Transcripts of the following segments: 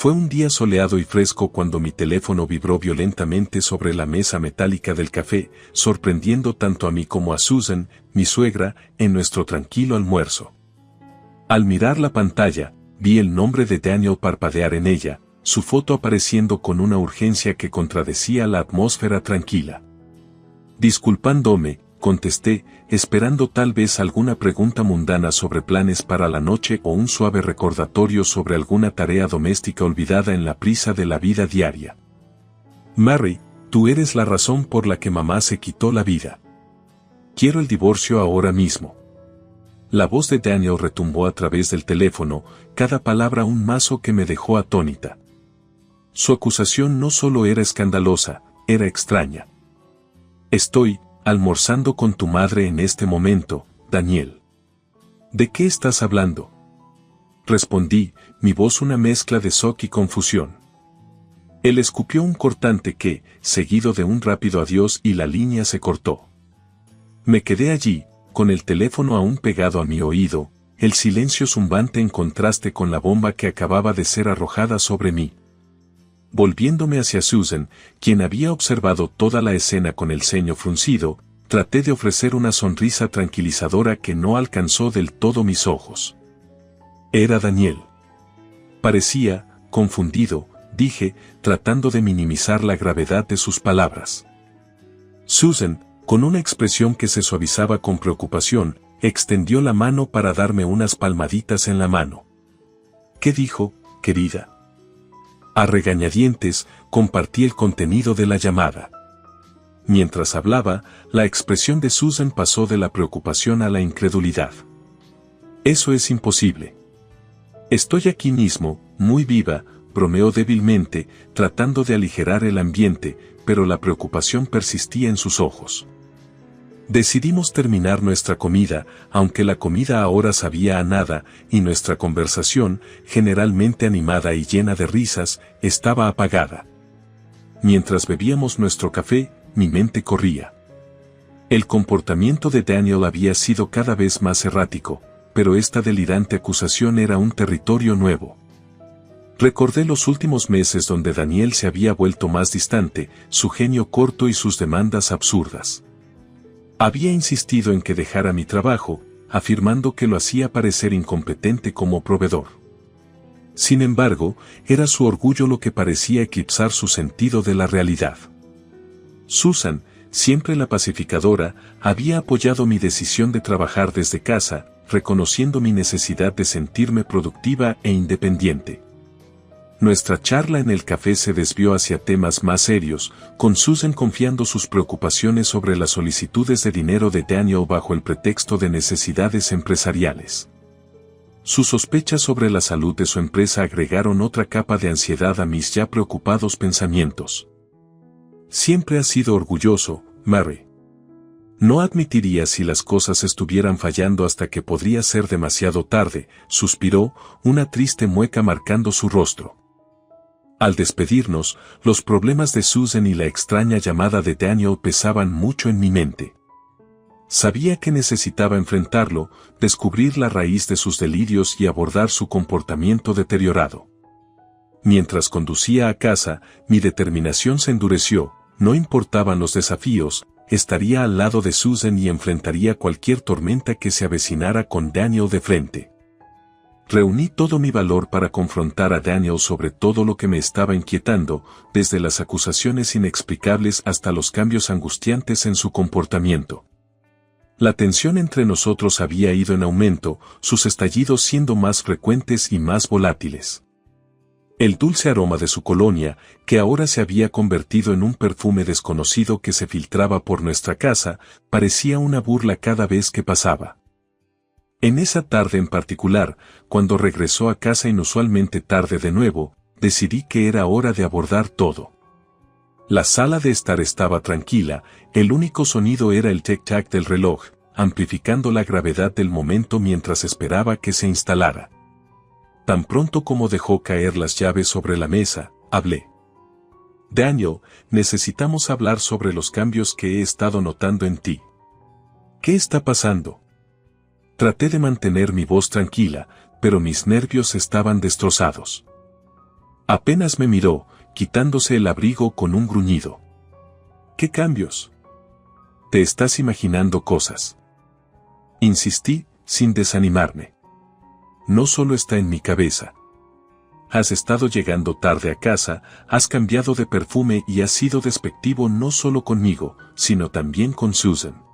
Fue un día soleado y fresco cuando mi teléfono vibró violentamente sobre la mesa metálica del café, sorprendiendo tanto a mí como a Susan, mi suegra, en nuestro tranquilo almuerzo. Al mirar la pantalla, vi el nombre de Daniel parpadear en ella, su foto apareciendo con una urgencia que contradecía la atmósfera tranquila. Disculpándome, contesté, esperando tal vez alguna pregunta mundana sobre planes para la noche o un suave recordatorio sobre alguna tarea doméstica olvidada en la prisa de la vida diaria. Mary, tú eres la razón por la que mamá se quitó la vida. Quiero el divorcio ahora mismo. La voz de Daniel retumbó a través del teléfono, cada palabra un mazo que me dejó atónita. Su acusación no solo era escandalosa, era extraña. Estoy almorzando con tu madre en este momento, Daniel. ¿De qué estás hablando? Respondí, mi voz una mezcla de shock y confusión. Él escupió un cortante que, seguido de un rápido adiós y la línea se cortó. Me quedé allí, con el teléfono aún pegado a mi oído, el silencio zumbante en contraste con la bomba que acababa de ser arrojada sobre mí. Volviéndome hacia Susan, quien había observado toda la escena con el ceño fruncido, traté de ofrecer una sonrisa tranquilizadora que no alcanzó del todo mis ojos. Era Daniel. Parecía, confundido, dije, tratando de minimizar la gravedad de sus palabras. Susan, con una expresión que se suavizaba con preocupación, extendió la mano para darme unas palmaditas en la mano. ¿Qué dijo, querida? A regañadientes, compartí el contenido de la llamada. Mientras hablaba, la expresión de Susan pasó de la preocupación a la incredulidad. Eso es imposible. Estoy aquí mismo, muy viva, bromeó débilmente, tratando de aligerar el ambiente, pero la preocupación persistía en sus ojos. Decidimos terminar nuestra comida, aunque la comida ahora sabía a nada, y nuestra conversación, generalmente animada y llena de risas, estaba apagada. Mientras bebíamos nuestro café, mi mente corría. El comportamiento de Daniel había sido cada vez más errático, pero esta delirante acusación era un territorio nuevo. Recordé los últimos meses donde Daniel se había vuelto más distante, su genio corto y sus demandas absurdas. Había insistido en que dejara mi trabajo, afirmando que lo hacía parecer incompetente como proveedor. Sin embargo, era su orgullo lo que parecía eclipsar su sentido de la realidad. Susan, siempre la pacificadora, había apoyado mi decisión de trabajar desde casa, reconociendo mi necesidad de sentirme productiva e independiente. Nuestra charla en el café se desvió hacia temas más serios, con Susan confiando sus preocupaciones sobre las solicitudes de dinero de Daniel bajo el pretexto de necesidades empresariales. Sus sospechas sobre la salud de su empresa agregaron otra capa de ansiedad a mis ya preocupados pensamientos. Siempre has sido orgulloso, Mary. No admitiría si las cosas estuvieran fallando hasta que podría ser demasiado tarde, suspiró, una triste mueca marcando su rostro. Al despedirnos, los problemas de Susan y la extraña llamada de Daniel pesaban mucho en mi mente. Sabía que necesitaba enfrentarlo, descubrir la raíz de sus delirios y abordar su comportamiento deteriorado. Mientras conducía a casa, mi determinación se endureció, no importaban los desafíos, estaría al lado de Susan y enfrentaría cualquier tormenta que se avecinara con Daniel de frente. Reuní todo mi valor para confrontar a Daniel sobre todo lo que me estaba inquietando, desde las acusaciones inexplicables hasta los cambios angustiantes en su comportamiento. La tensión entre nosotros había ido en aumento, sus estallidos siendo más frecuentes y más volátiles. El dulce aroma de su colonia, que ahora se había convertido en un perfume desconocido que se filtraba por nuestra casa, parecía una burla cada vez que pasaba. En esa tarde en particular, cuando regresó a casa inusualmente tarde de nuevo, decidí que era hora de abordar todo. La sala de estar estaba tranquila, el único sonido era el tic-tac del reloj, amplificando la gravedad del momento mientras esperaba que se instalara. Tan pronto como dejó caer las llaves sobre la mesa, hablé. Daniel, necesitamos hablar sobre los cambios que he estado notando en ti. ¿Qué está pasando? Traté de mantener mi voz tranquila, pero mis nervios estaban destrozados. Apenas me miró, quitándose el abrigo con un gruñido. ¿Qué cambios? Te estás imaginando cosas. Insistí, sin desanimarme. No solo está en mi cabeza. Has estado llegando tarde a casa, has cambiado de perfume y has sido despectivo no solo conmigo, sino también con Susan.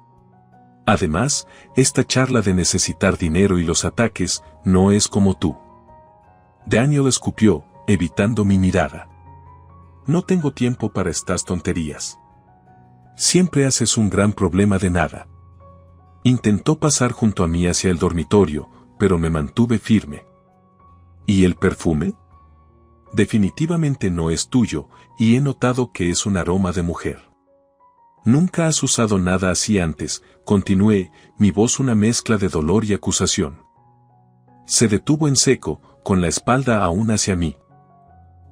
Además, esta charla de necesitar dinero y los ataques no es como tú. Daniel escupió, evitando mi mirada. No tengo tiempo para estas tonterías. Siempre haces un gran problema de nada. Intentó pasar junto a mí hacia el dormitorio, pero me mantuve firme. ¿Y el perfume? Definitivamente no es tuyo, y he notado que es un aroma de mujer. Nunca has usado nada así antes, continué, mi voz una mezcla de dolor y acusación. Se detuvo en seco, con la espalda aún hacia mí.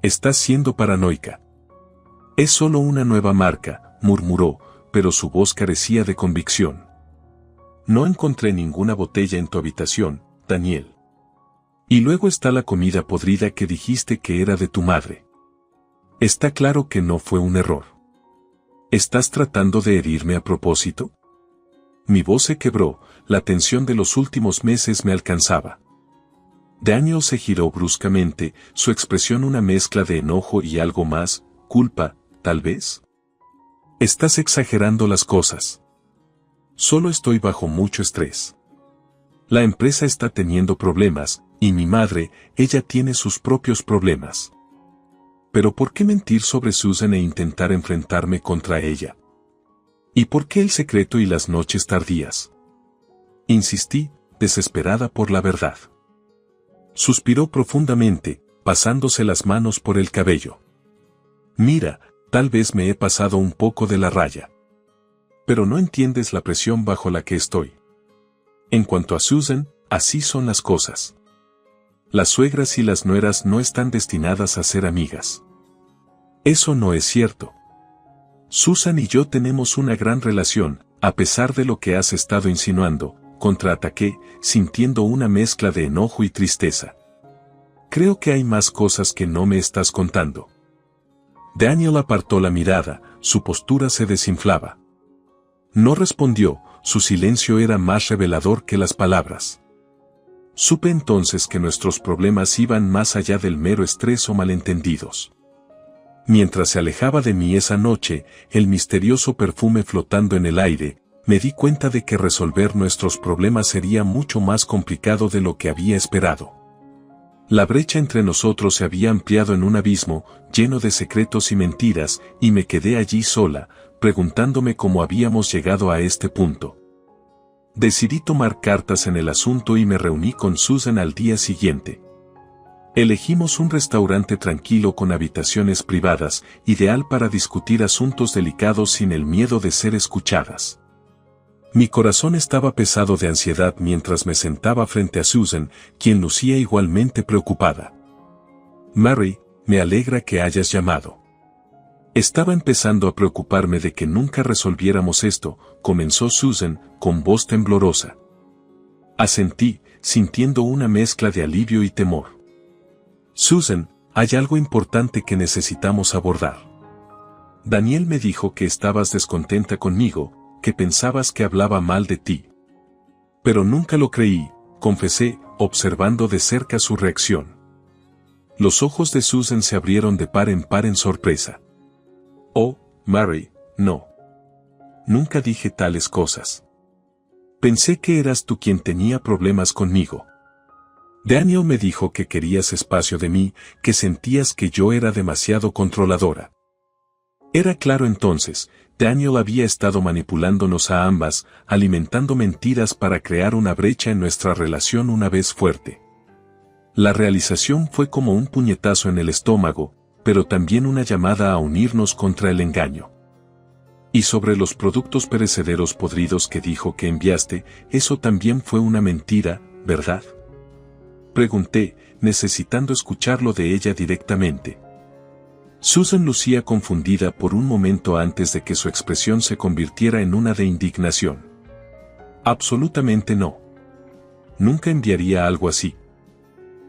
Estás siendo paranoica. Es solo una nueva marca, murmuró, pero su voz carecía de convicción. No encontré ninguna botella en tu habitación, Daniel. Y luego está la comida podrida que dijiste que era de tu madre. Está claro que no fue un error. ¿Estás tratando de herirme a propósito? Mi voz se quebró, la tensión de los últimos meses me alcanzaba. Daniel se giró bruscamente, su expresión una mezcla de enojo y algo más, culpa, tal vez. Estás exagerando las cosas. Solo estoy bajo mucho estrés. La empresa está teniendo problemas, y mi madre, ella tiene sus propios problemas. Pero ¿por qué mentir sobre Susan e intentar enfrentarme contra ella? ¿Y por qué el secreto y las noches tardías? Insistí, desesperada por la verdad. Suspiró profundamente, pasándose las manos por el cabello. Mira, tal vez me he pasado un poco de la raya. Pero no entiendes la presión bajo la que estoy. En cuanto a Susan, así son las cosas. Las suegras y las nueras no están destinadas a ser amigas. Eso no es cierto. Susan y yo tenemos una gran relación, a pesar de lo que has estado insinuando, contraataqué, sintiendo una mezcla de enojo y tristeza. Creo que hay más cosas que no me estás contando. Daniel apartó la mirada, su postura se desinflaba. No respondió, su silencio era más revelador que las palabras. Supe entonces que nuestros problemas iban más allá del mero estrés o malentendidos. Mientras se alejaba de mí esa noche, el misterioso perfume flotando en el aire, me di cuenta de que resolver nuestros problemas sería mucho más complicado de lo que había esperado. La brecha entre nosotros se había ampliado en un abismo, lleno de secretos y mentiras, y me quedé allí sola, preguntándome cómo habíamos llegado a este punto. Decidí tomar cartas en el asunto y me reuní con Susan al día siguiente. Elegimos un restaurante tranquilo con habitaciones privadas, ideal para discutir asuntos delicados sin el miedo de ser escuchadas. Mi corazón estaba pesado de ansiedad mientras me sentaba frente a Susan, quien lucía igualmente preocupada. Mary, me alegra que hayas llamado. Estaba empezando a preocuparme de que nunca resolviéramos esto, comenzó Susan, con voz temblorosa. Asentí, sintiendo una mezcla de alivio y temor. Susan, hay algo importante que necesitamos abordar. Daniel me dijo que estabas descontenta conmigo, que pensabas que hablaba mal de ti. Pero nunca lo creí, confesé, observando de cerca su reacción. Los ojos de Susan se abrieron de par en sorpresa. Oh, Mary, no. Nunca dije tales cosas. Pensé que eras tú quien tenía problemas conmigo. Daniel me dijo que querías espacio de mí, que sentías que yo era demasiado controladora. Era claro entonces, Daniel había estado manipulándonos a ambas, alimentando mentiras para crear una brecha en nuestra relación una vez fuerte. La realización fue como un puñetazo en el estómago, pero también una llamada a unirnos contra el engaño. Y sobre los productos perecederos podridos que dijo que enviaste, eso también fue una mentira, ¿verdad? Pregunté, necesitando escucharlo de ella directamente. Susan lucía confundida por un momento antes de que su expresión se convirtiera en una de indignación. Absolutamente no. Nunca enviaría algo así.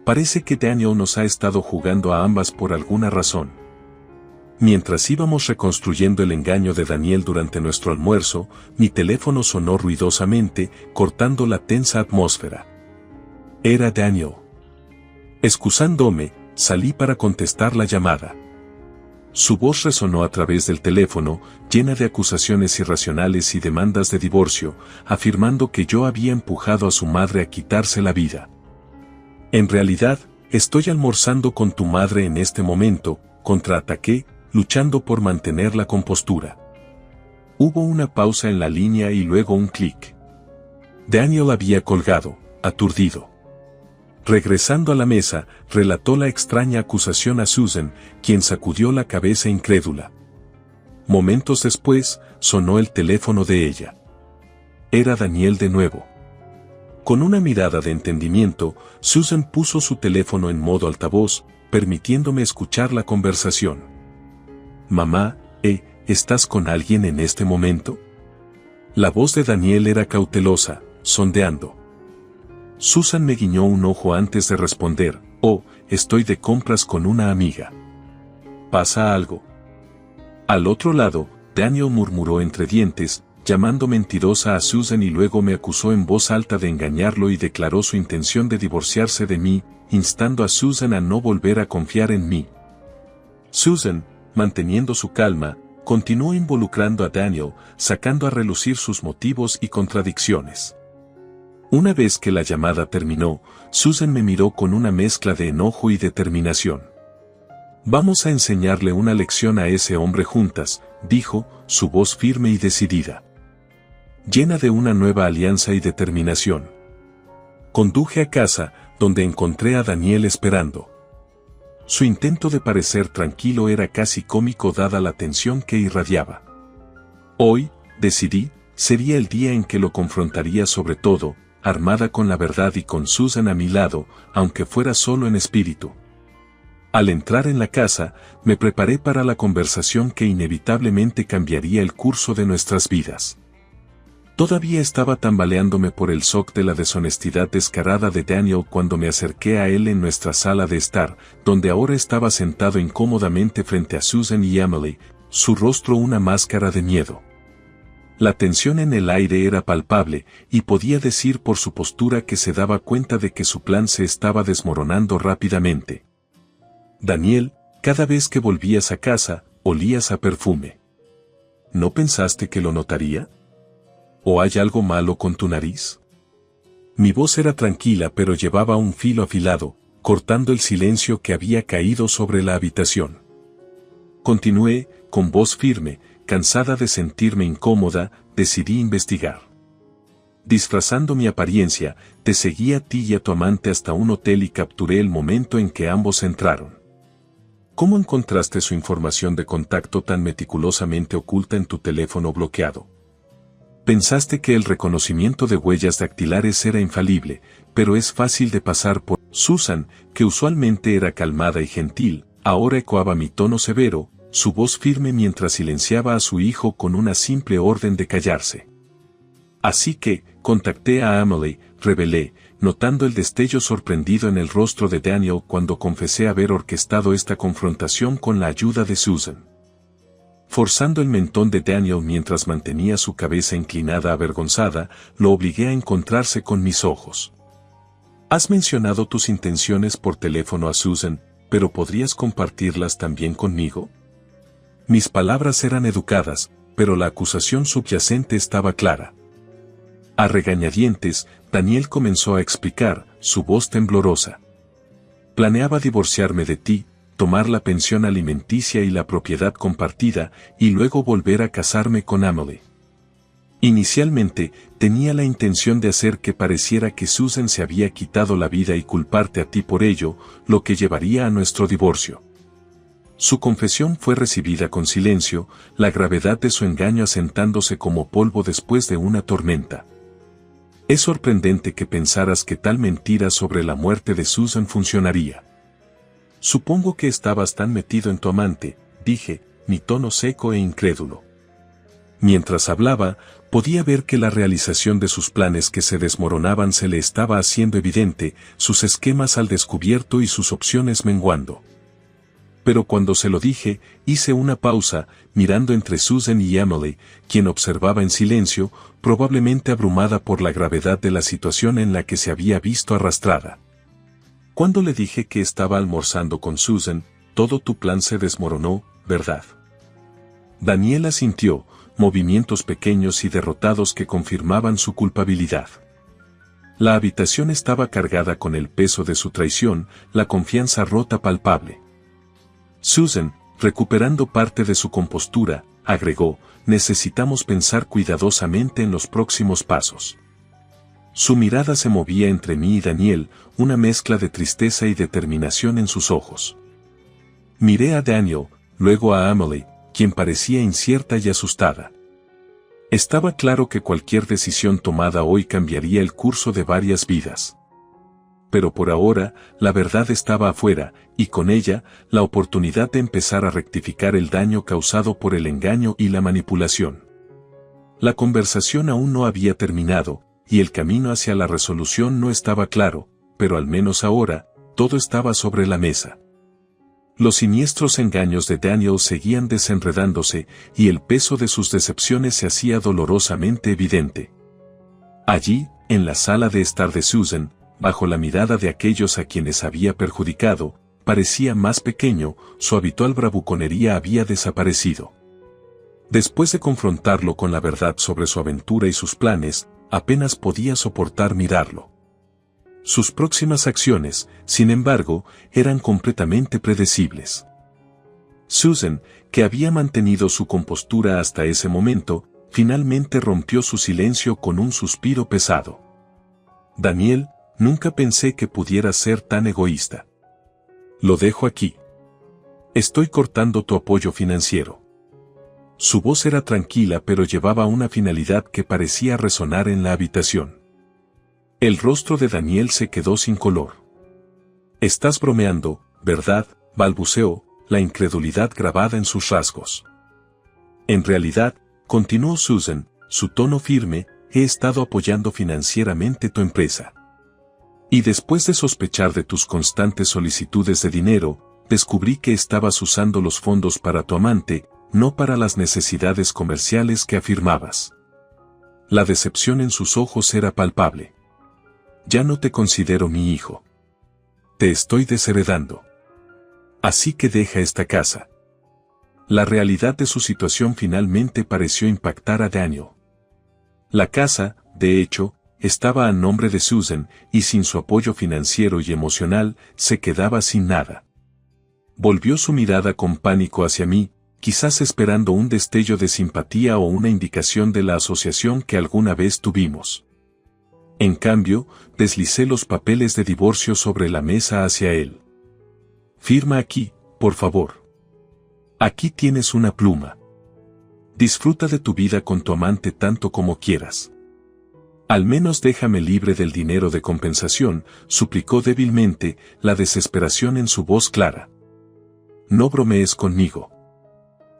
Parece que Daniel nos ha estado jugando a ambas por alguna razón. Mientras íbamos reconstruyendo el engaño de Daniel durante nuestro almuerzo, mi teléfono sonó ruidosamente, cortando la tensa atmósfera. Era Daniel. Excusándome, salí para contestar la llamada. Su voz resonó a través del teléfono, llena de acusaciones irracionales y demandas de divorcio, afirmando que yo había empujado a su madre a quitarse la vida. En realidad, estoy almorzando con tu madre en este momento, contraataqué, luchando por mantener la compostura. Hubo una pausa en la línea y luego un clic. Daniel había colgado, aturdido. Regresando a la mesa, relató la extraña acusación a Susan, quien sacudió la cabeza incrédula. Momentos después, sonó el teléfono de ella. Era Daniel de nuevo. Con una mirada de entendimiento, Susan puso su teléfono en modo altavoz, permitiéndome escuchar la conversación. Mamá, ¿estás con alguien en este momento? La voz de Daniel era cautelosa, sondeando. Susan me guiñó un ojo antes de responder, estoy de compras con una amiga. ¿Pasa algo? Al otro lado, Daniel murmuró entre dientes, llamando mentirosa a Susan y luego me acusó en voz alta de engañarlo y declaró su intención de divorciarse de mí, instando a Susan a no volver a confiar en mí. Susan, manteniendo su calma, continuó involucrando a Daniel, sacando a relucir sus motivos y contradicciones. Una vez que la llamada terminó, Susan me miró con una mezcla de enojo y determinación. Vamos a enseñarle una lección a ese hombre juntas, dijo, su voz firme y decidida. Llena de una nueva alianza y determinación. Conduje a casa, donde encontré a Daniel esperando. Su intento de parecer tranquilo era casi cómico dada la tensión que irradiaba. Hoy, decidí, sería el día en que lo confrontaría sobre todo, armada con la verdad y con Susan a mi lado, aunque fuera solo en espíritu. Al entrar en la casa, me preparé para la conversación que inevitablemente cambiaría el curso de nuestras vidas. Todavía estaba tambaleándome por el shock de la deshonestidad descarada de Daniel cuando me acerqué a él en nuestra sala de estar, donde ahora estaba sentado incómodamente frente a Susan y Emily, su rostro una máscara de miedo. La tensión en el aire era palpable, y podía decir por su postura que se daba cuenta de que su plan se estaba desmoronando rápidamente. Daniel, cada vez que volvías a casa, olías a perfume. ¿No pensaste que lo notaría? ¿O hay algo malo con tu nariz? Mi voz era tranquila pero llevaba un filo afilado, cortando el silencio que había caído sobre la habitación. Continué, con voz firme, cansada de sentirme incómoda, decidí investigar. Disfrazando mi apariencia, te seguí a ti y a tu amante hasta un hotel y capturé el momento en que ambos entraron. ¿Cómo encontraste su información de contacto tan meticulosamente oculta en tu teléfono bloqueado? Pensaste que el reconocimiento de huellas dactilares era infalible, pero es fácil de pasar por. Susan, que usualmente era calmada y gentil, ahora ecoaba mi tono severo, su voz firme mientras silenciaba a su hijo con una simple orden de callarse. Así que, contacté a Emily, revelé, notando el destello sorprendido en el rostro de Daniel cuando confesé haber orquestado esta confrontación con la ayuda de Susan. Forzando el mentón de Daniel mientras mantenía su cabeza inclinada avergonzada, lo obligué a encontrarse con mis ojos. Has mencionado tus intenciones por teléfono a Susan, pero ¿podrías compartirlas también conmigo? Mis palabras eran educadas, pero la acusación subyacente estaba clara. A regañadientes, Daniel comenzó a explicar, su voz temblorosa. Planeaba divorciarme de ti, tomar la pensión alimenticia y la propiedad compartida, y luego volver a casarme con Emily. Inicialmente, tenía la intención de hacer que pareciera que Susan se había quitado la vida y culparte a ti por ello, lo que llevaría a nuestro divorcio. Su confesión fue recibida con silencio, la gravedad de su engaño asentándose como polvo después de una tormenta. Es sorprendente que pensaras que tal mentira sobre la muerte de Susan funcionaría. Supongo que estabas tan metido en tu amante, dije, mi tono seco e incrédulo. Mientras hablaba, podía ver que la realización de sus planes que se desmoronaban se le estaba haciendo evidente, sus esquemas al descubierto y sus opciones menguando. Pero cuando se lo dije, hice una pausa, mirando entre Susan y Emily, quien observaba en silencio, probablemente abrumada por la gravedad de la situación en la que se había visto arrastrada. Cuando le dije que estaba almorzando con Susan, todo tu plan se desmoronó, ¿verdad? Daniela sintió, movimientos pequeños y derrotados que confirmaban su culpabilidad. La habitación estaba cargada con el peso de su traición, la confianza rota palpable. Susan, recuperando parte de su compostura, agregó, necesitamos pensar cuidadosamente en los próximos pasos. Su mirada se movía entre mí y Daniel, una mezcla de tristeza y determinación en sus ojos. Miré a Daniel, luego a Emily, quien parecía incierta y asustada. Estaba claro que cualquier decisión tomada hoy cambiaría el curso de varias vidas. Pero por ahora, la verdad estaba afuera, y con ella, la oportunidad de empezar a rectificar el daño causado por el engaño y la manipulación. La conversación aún no había terminado, y el camino hacia la resolución no estaba claro, pero al menos ahora, todo estaba sobre la mesa. Los siniestros engaños de Daniel seguían desenredándose, y el peso de sus decepciones se hacía dolorosamente evidente. Allí, en la sala de estar de Susan, bajo la mirada de aquellos a quienes había perjudicado, parecía más pequeño, su habitual bravuconería había desaparecido. Después de confrontarlo con la verdad sobre su aventura y sus planes, apenas podía soportar mirarlo. Sus próximas acciones, sin embargo, eran completamente predecibles. Susan, que había mantenido su compostura hasta ese momento, finalmente rompió su silencio con un suspiro pesado. Daniel, nunca pensé que pudiera ser tan egoísta. Lo dejo aquí. Estoy cortando tu apoyo financiero. Su voz era tranquila pero llevaba una finalidad que parecía resonar en la habitación. El rostro de Daniel se quedó sin color. Estás bromeando, ¿verdad?, balbuceó, la incredulidad grabada en sus rasgos. En realidad, continuó Susan, su tono firme, he estado apoyando financieramente tu empresa. Y después de sospechar de tus constantes solicitudes de dinero, descubrí que estabas usando los fondos para tu amante, no para las necesidades comerciales que afirmabas. La decepción en sus ojos era palpable. Ya no te considero mi hijo. Te estoy desheredando. Así que deja esta casa. La realidad de su situación finalmente pareció impactar a Daniel. La casa, de hecho, estaba a nombre de Susan, y sin su apoyo financiero y emocional, se quedaba sin nada. Volvió su mirada con pánico hacia mí, quizás esperando un destello de simpatía o una indicación de la asociación que alguna vez tuvimos. En cambio, deslicé los papeles de divorcio sobre la mesa hacia él. Firma aquí, por favor. Aquí tienes una pluma. Disfruta de tu vida con tu amante tanto como quieras. Al menos déjame libre del dinero de compensación, suplicó débilmente, la desesperación en su voz clara. No bromees conmigo.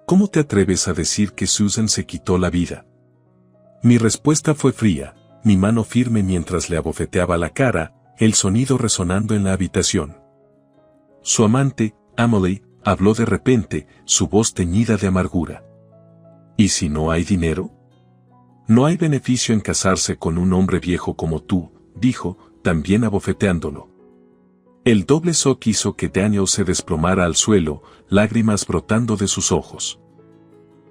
¿Cómo te atreves a decir que Susan se quitó la vida? Mi respuesta fue fría, mi mano firme mientras le abofeteaba la cara, el sonido resonando en la habitación. Su amante, Emily, habló de repente, su voz teñida de amargura. ¿Y si no hay dinero? No hay beneficio en casarse con un hombre viejo como tú, dijo, también abofeteándolo. El doble shock hizo que Daniel se desplomara al suelo, lágrimas brotando de sus ojos.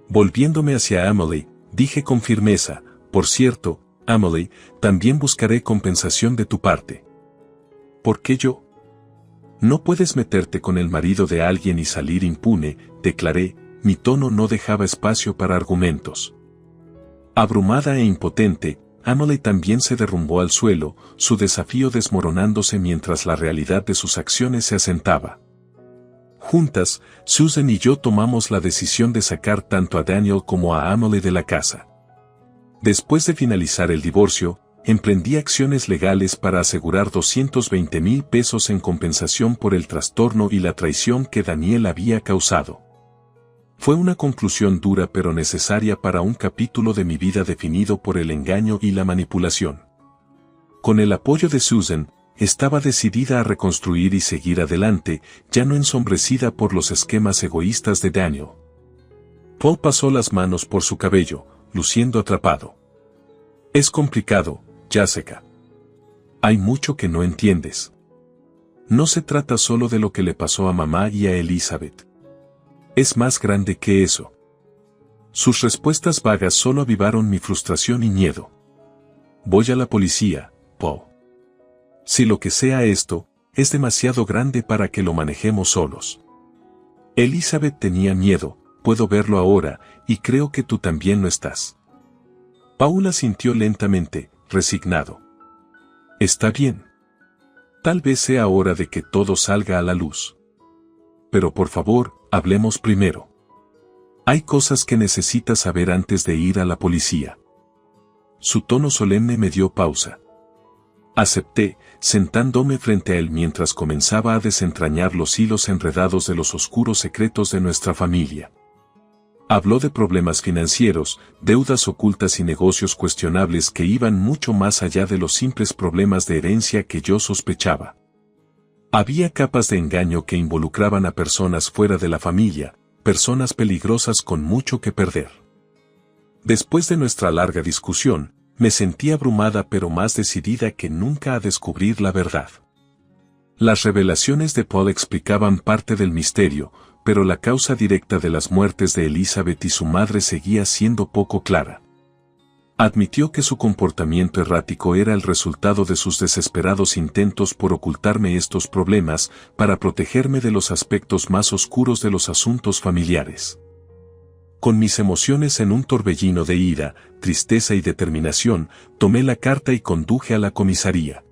Volviéndome hacia Emily, dije con firmeza, por cierto, Emily, también buscaré compensación de tu parte. ¿Por qué yo? No puedes meterte con el marido de alguien y salir impune, declaré, mi tono no dejaba espacio para argumentos. Abrumada e impotente, Emily también se derrumbó al suelo, su desafío desmoronándose mientras la realidad de sus acciones se asentaba. Juntas, Susan y yo tomamos la decisión de sacar tanto a Daniel como a Emily de la casa. Después de finalizar el divorcio, emprendí acciones legales para asegurar 220,000 pesos en compensación por el trastorno y la traición que Daniel había causado. Fue una conclusión dura pero necesaria para un capítulo de mi vida definido por el engaño y la manipulación. Con el apoyo de Susan, estaba decidida a reconstruir y seguir adelante, ya no ensombrecida por los esquemas egoístas de Daniel. Paul pasó las manos por su cabello, luciendo atrapado. Es complicado, Jessica. Hay mucho que no entiendes. No se trata solo de lo que le pasó a mamá y a Elizabeth. Es más grande que eso. Sus respuestas vagas solo avivaron mi frustración y miedo. Voy a la policía, Paul. Si lo que sea esto, es demasiado grande para que lo manejemos solos. Elizabeth tenía miedo, puedo verlo ahora, y creo que tú también lo estás. Paul asintió lentamente, resignado. Está bien. Tal vez sea hora de que todo salga a la luz. Pero por favor, hablemos primero. Hay cosas que necesitas saber antes de ir a la policía. Su tono solemne me dio pausa. Acepté, sentándome frente a él mientras comenzaba a desentrañar los hilos enredados de los oscuros secretos de nuestra familia. Habló de problemas financieros, deudas ocultas y negocios cuestionables que iban mucho más allá de los simples problemas de herencia que yo sospechaba. Había capas de engaño que involucraban a personas fuera de la familia, personas peligrosas con mucho que perder. Después de nuestra larga discusión, me sentí abrumada pero más decidida que nunca a descubrir la verdad. Las revelaciones de Paul explicaban parte del misterio, pero la causa directa de las muertes de Elizabeth y su madre seguía siendo poco clara. Admitió que su comportamiento errático era el resultado de sus desesperados intentos por ocultarme estos problemas para protegerme de los aspectos más oscuros de los asuntos familiares. Con mis emociones en un torbellino de ira, tristeza y determinación, tomé la carta y conduje a la comisaría.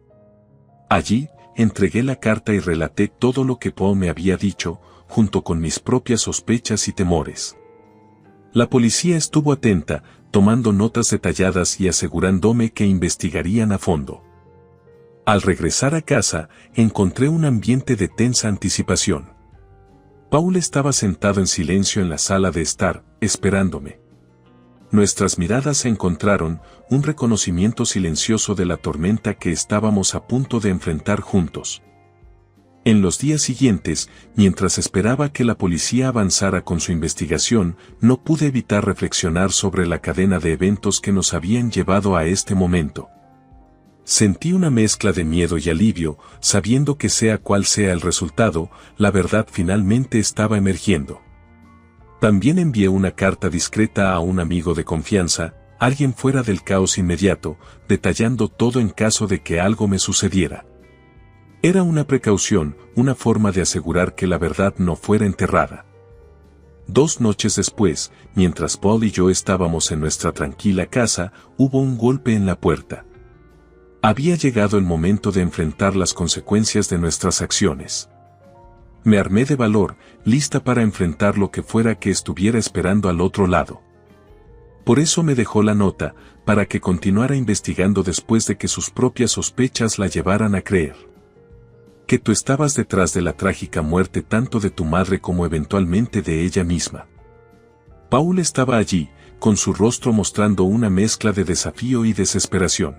Allí, entregué la carta y relaté todo lo que Paul me había dicho, junto con mis propias sospechas y temores. La policía estuvo atenta, tomando notas detalladas y asegurándome que investigarían a fondo. Al regresar a casa, encontré un ambiente de tensa anticipación. Paul estaba sentado en silencio en la sala de estar, esperándome. Nuestras miradas se encontraron, un reconocimiento silencioso de la tormenta que estábamos a punto de enfrentar juntos. En los días siguientes, mientras esperaba que la policía avanzara con su investigación, no pude evitar reflexionar sobre la cadena de eventos que nos habían llevado a este momento. Sentí una mezcla de miedo y alivio, sabiendo que sea cual sea el resultado, la verdad finalmente estaba emergiendo. También envié una carta discreta a un amigo de confianza, alguien fuera del caos inmediato, detallando todo en caso de que algo me sucediera. Era una precaución, una forma de asegurar que la verdad no fuera enterrada. 2 noches después, mientras Paul y yo estábamos en nuestra tranquila casa, hubo un golpe en la puerta. Había llegado el momento de enfrentar las consecuencias de nuestras acciones. Me armé de valor, lista para enfrentar lo que fuera que estuviera esperando al otro lado. Por eso me dejó la nota, para que continuara investigando después de que sus propias sospechas la llevaran a creer. Que tú estabas detrás de la trágica muerte tanto de tu madre como eventualmente de ella misma. Paul estaba allí, con su rostro mostrando una mezcla de desafío y desesperación.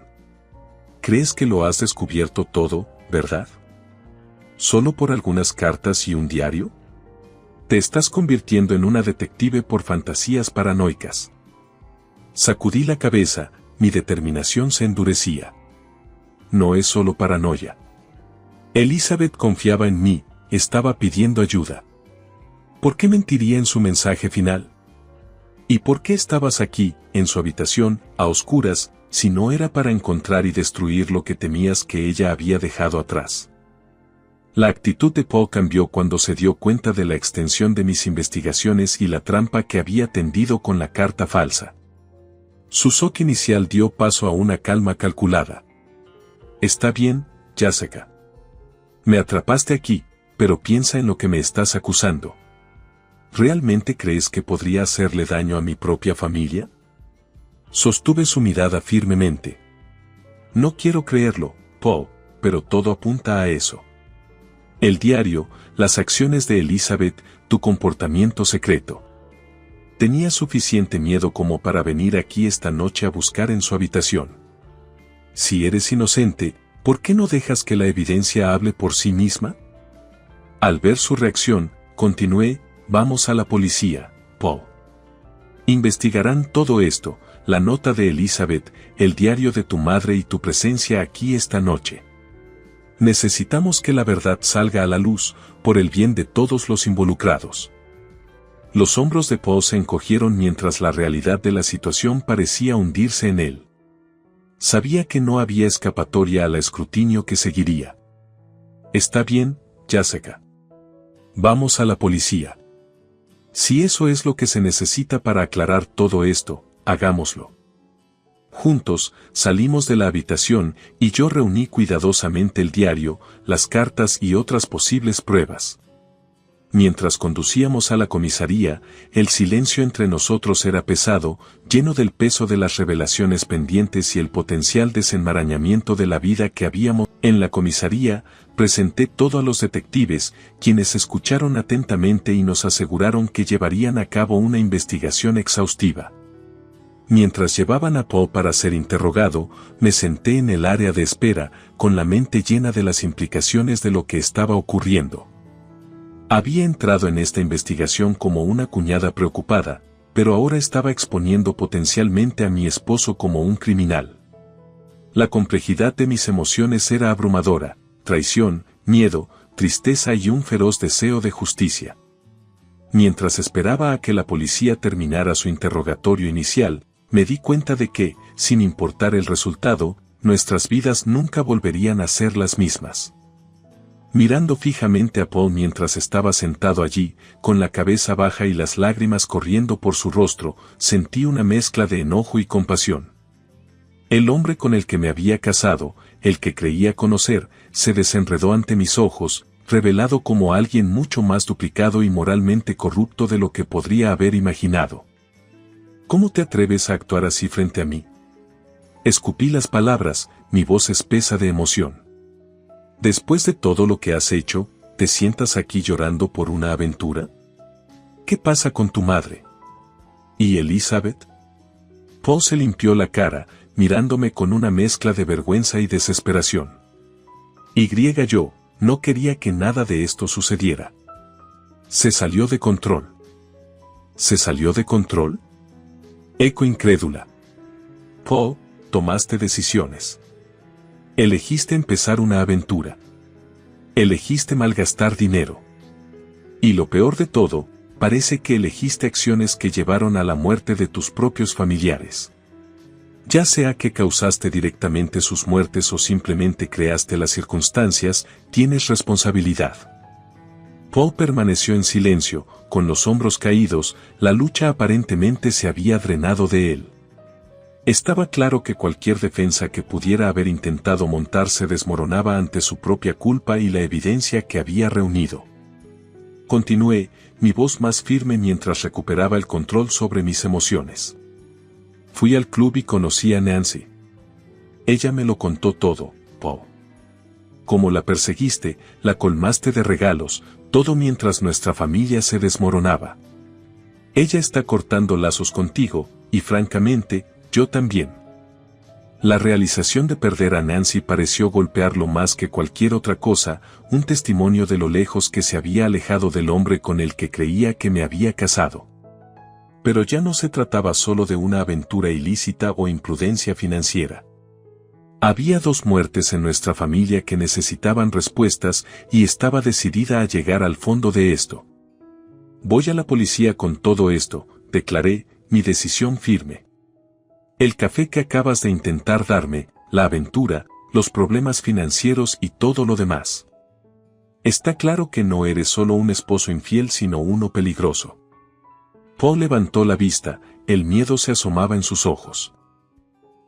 ¿Crees que lo has descubierto todo, verdad? ¿Solo por algunas cartas y un diario? Te estás convirtiendo en una detective por fantasías paranoicas. Sacudí la cabeza, mi determinación se endurecía. No es solo paranoia. Elizabeth confiaba en mí, estaba pidiendo ayuda. ¿Por qué mentiría en su mensaje final? ¿Y por qué estabas aquí, en su habitación, a oscuras, si no era para encontrar y destruir lo que temías que ella había dejado atrás? La actitud de Paul cambió cuando se dio cuenta de la extensión de mis investigaciones y la trampa que había tendido con la carta falsa. Su shock inicial dio paso a una calma calculada. Está bien, Jessica. Me atrapaste aquí, pero piensa en lo que me estás acusando. ¿Realmente crees que podría hacerle daño a mi propia familia? Sostuve su mirada firmemente. No quiero creerlo, Paul, pero todo apunta a eso. El diario, las acciones de Elizabeth, tu comportamiento secreto. Tenía suficiente miedo como para venir aquí esta noche a buscar en su habitación. Si eres inocente, ¿por qué no dejas que la evidencia hable por sí misma? Al ver su reacción, continué, vamos a la policía, Paul. Investigarán todo esto, la nota de Elizabeth, el diario de tu madre y tu presencia aquí esta noche. Necesitamos que la verdad salga a la luz, por el bien de todos los involucrados. Los hombros de Paul se encogieron mientras la realidad de la situación parecía hundirse en él. Sabía que no había escapatoria al escrutinio que seguiría. Está bien, Jessica. Vamos a la policía. Si eso es lo que se necesita para aclarar todo esto, hagámoslo. Juntos, salimos de la habitación y yo reuní cuidadosamente el diario, las cartas y otras posibles pruebas. Mientras conducíamos a la comisaría, el silencio entre nosotros era pesado, lleno del peso de las revelaciones pendientes y el potencial desenmarañamiento de la vida que habíamos. En la comisaría, presenté todo a los detectives, quienes escucharon atentamente y nos aseguraron que llevarían a cabo una investigación exhaustiva. Mientras llevaban a Paul para ser interrogado, me senté en el área de espera, con la mente llena de las implicaciones de lo que estaba ocurriendo. Había entrado en esta investigación como una cuñada preocupada, pero ahora estaba exponiendo potencialmente a mi esposo como un criminal. La complejidad de mis emociones era abrumadora, traición, miedo, tristeza y un feroz deseo de justicia. Mientras esperaba a que la policía terminara su interrogatorio inicial, me di cuenta de que, sin importar el resultado, nuestras vidas nunca volverían a ser las mismas. Mirando fijamente a Paul mientras estaba sentado allí, con la cabeza baja y las lágrimas corriendo por su rostro, sentí una mezcla de enojo y compasión. El hombre con el que me había casado, el que creía conocer, se desenredó ante mis ojos, revelado como alguien mucho más duplicado y moralmente corrupto de lo que podría haber imaginado. ¿Cómo te atreves a actuar así frente a mí? Escupí las palabras, mi voz espesa de emoción. Después de todo lo que has hecho, ¿te sientas aquí llorando por una aventura? ¿Qué pasa con tu madre? ¿Y Elizabeth? Paul se limpió la cara, mirándome con una mezcla de vergüenza y desesperación. Yo no quería que nada de esto sucediera. Se salió de control. ¿Se salió de control? Eco incrédula. Paul, tomaste decisiones. Elegiste empezar una aventura. Elegiste malgastar dinero. Y lo peor de todo, parece que elegiste acciones que llevaron a la muerte de tus propios familiares. Ya sea que causaste directamente sus muertes o simplemente creaste las circunstancias, tienes responsabilidad. Paul permaneció en silencio, con los hombros caídos, la lucha aparentemente se había drenado de él. Estaba claro que cualquier defensa que pudiera haber intentado montar se desmoronaba ante su propia culpa y la evidencia que había reunido. Continué, mi voz más firme mientras recuperaba el control sobre mis emociones. Fui al club y conocí a Nancy. Ella me lo contó todo, Paul. Como la perseguiste, la colmaste de regalos, todo mientras nuestra familia se desmoronaba. Ella está cortando lazos contigo, y francamente, yo también. La realización de perder a Nancy pareció golpearlo más que cualquier otra cosa, un testimonio de lo lejos que se había alejado del hombre con el que creía que me había casado. Pero ya no se trataba solo de una aventura ilícita o imprudencia financiera. Había 2 muertes en nuestra familia que necesitaban respuestas y estaba decidida a llegar al fondo de esto. Voy a la policía con todo esto, declaré, mi decisión firme. El café que acabas de intentar darme, la aventura, los problemas financieros y todo lo demás. Está claro que no eres solo un esposo infiel sino uno peligroso. Paul levantó la vista, el miedo se asomaba en sus ojos.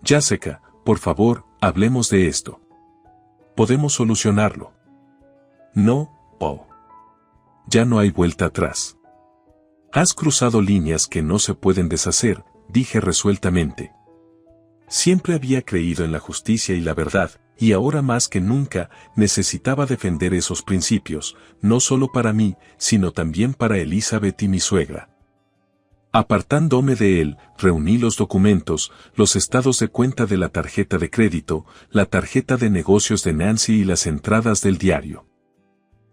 Jessica, por favor, hablemos de esto. Podemos solucionarlo. No, Paul. Ya no hay vuelta atrás. Has cruzado líneas que no se pueden deshacer, dije resueltamente. Siempre había creído en la justicia y la verdad, y ahora más que nunca necesitaba defender esos principios, no solo para mí, sino también para Elizabeth y mi suegra. Apartándome de él, reuní los documentos, los estados de cuenta de la tarjeta de crédito, la tarjeta de negocios de Nancy y las entradas del diario.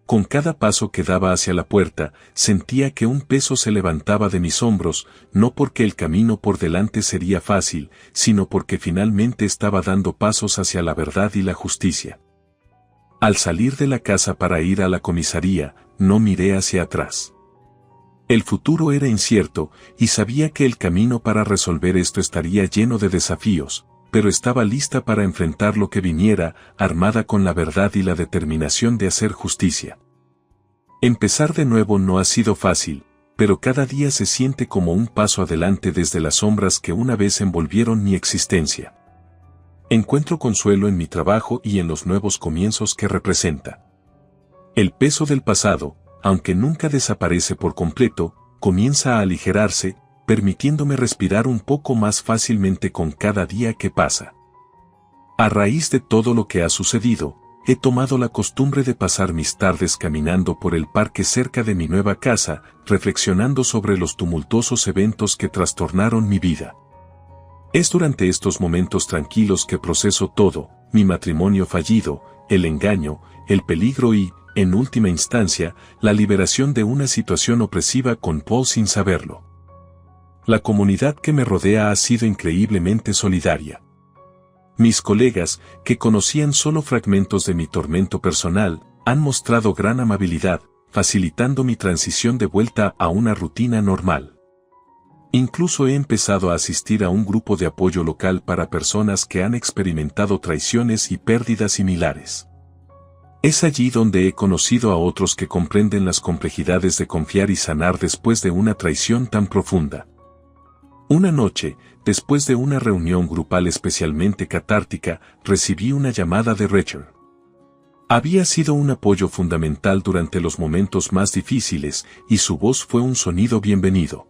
Con cada paso que daba hacia la puerta, sentía que un peso se levantaba de mis hombros, no porque el camino por delante sería fácil, sino porque finalmente estaba dando pasos hacia la verdad y la justicia. Al salir de la casa para ir a la comisaría, no miré hacia atrás. El futuro era incierto, y sabía que el camino para resolver esto estaría lleno de desafíos, pero estaba lista para enfrentar lo que viniera, armada con la verdad y la determinación de hacer justicia. Empezar de nuevo no ha sido fácil, pero cada día se siente como un paso adelante desde las sombras que una vez envolvieron mi existencia. Encuentro consuelo en mi trabajo y en los nuevos comienzos que representa. El peso del pasado, aunque nunca desaparece por completo, comienza a aligerarse, permitiéndome respirar un poco más fácilmente con cada día que pasa. A raíz de todo lo que ha sucedido, he tomado la costumbre de pasar mis tardes caminando por el parque cerca de mi nueva casa, reflexionando sobre los tumultuosos eventos que trastornaron mi vida. Es durante estos momentos tranquilos que proceso todo, mi matrimonio fallido, el engaño, el peligro y, en última instancia, la liberación de una situación opresiva con Paul sin saberlo. La comunidad que me rodea ha sido increíblemente solidaria. Mis colegas, que conocían solo fragmentos de mi tormento personal, han mostrado gran amabilidad, facilitando mi transición de vuelta a una rutina normal. Incluso he empezado a asistir a un grupo de apoyo local para personas que han experimentado traiciones y pérdidas similares. Es allí donde he conocido a otros que comprenden las complejidades de confiar y sanar después de una traición tan profunda. Una noche, después de una reunión grupal especialmente catártica, recibí una llamada de Rachel. Había sido un apoyo fundamental durante los momentos más difíciles, y su voz fue un sonido bienvenido.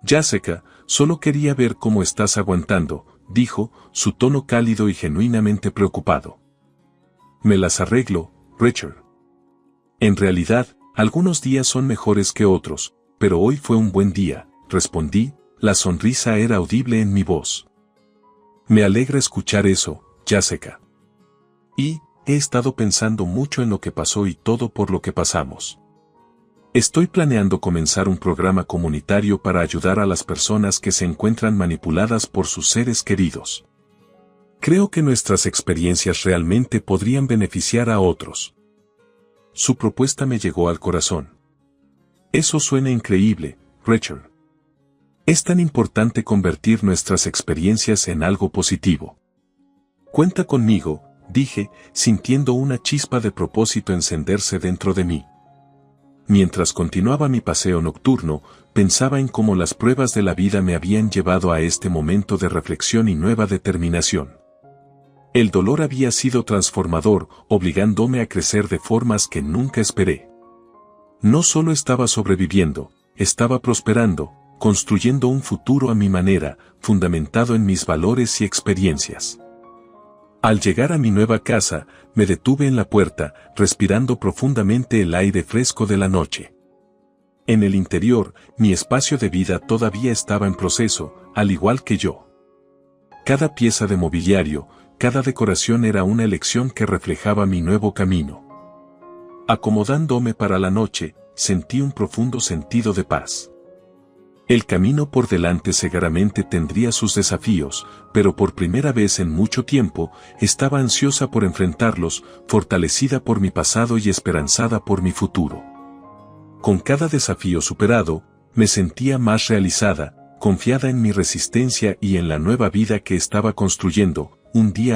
Jessica, solo quería ver cómo estás aguantando, dijo, su tono cálido y genuinamente preocupado. Me las arreglo, Rachel. En realidad, algunos días son mejores que otros, pero hoy fue un buen día, respondí, la sonrisa era audible en mi voz. Me alegra escuchar eso, Jessica. Y, he estado pensando mucho en lo que pasó y todo por lo que pasamos. Estoy planeando comenzar un programa comunitario para ayudar a las personas que se encuentran manipuladas por sus seres queridos. Creo que nuestras experiencias realmente podrían beneficiar a otros. Su propuesta me llegó al corazón. Eso suena increíble, Rachel. Es tan importante convertir nuestras experiencias en algo positivo. Cuenta conmigo, dije, sintiendo una chispa de propósito encenderse dentro de mí. Mientras continuaba mi paseo nocturno, pensaba en cómo las pruebas de la vida me habían llevado a este momento de reflexión y nueva determinación. El dolor había sido transformador, obligándome a crecer de formas que nunca esperé. No solo estaba sobreviviendo, estaba prosperando, construyendo un futuro a mi manera, fundamentado en mis valores y experiencias. Al llegar a mi nueva casa, me detuve en la puerta, respirando profundamente el aire fresco de la noche. En el interior, mi espacio de vida todavía estaba en proceso, al igual que yo. Cada pieza de mobiliario, cada decoración era una elección que reflejaba mi nuevo camino. Acomodándome para la noche, sentí un profundo sentido de paz. El camino por delante seguramente tendría sus desafíos, pero por primera vez en mucho tiempo, estaba ansiosa por enfrentarlos, fortalecida por mi pasado y esperanzada por mi futuro. Con cada desafío superado, me sentía más realizada, confiada en mi resistencia y en la nueva vida que estaba construyendo, un día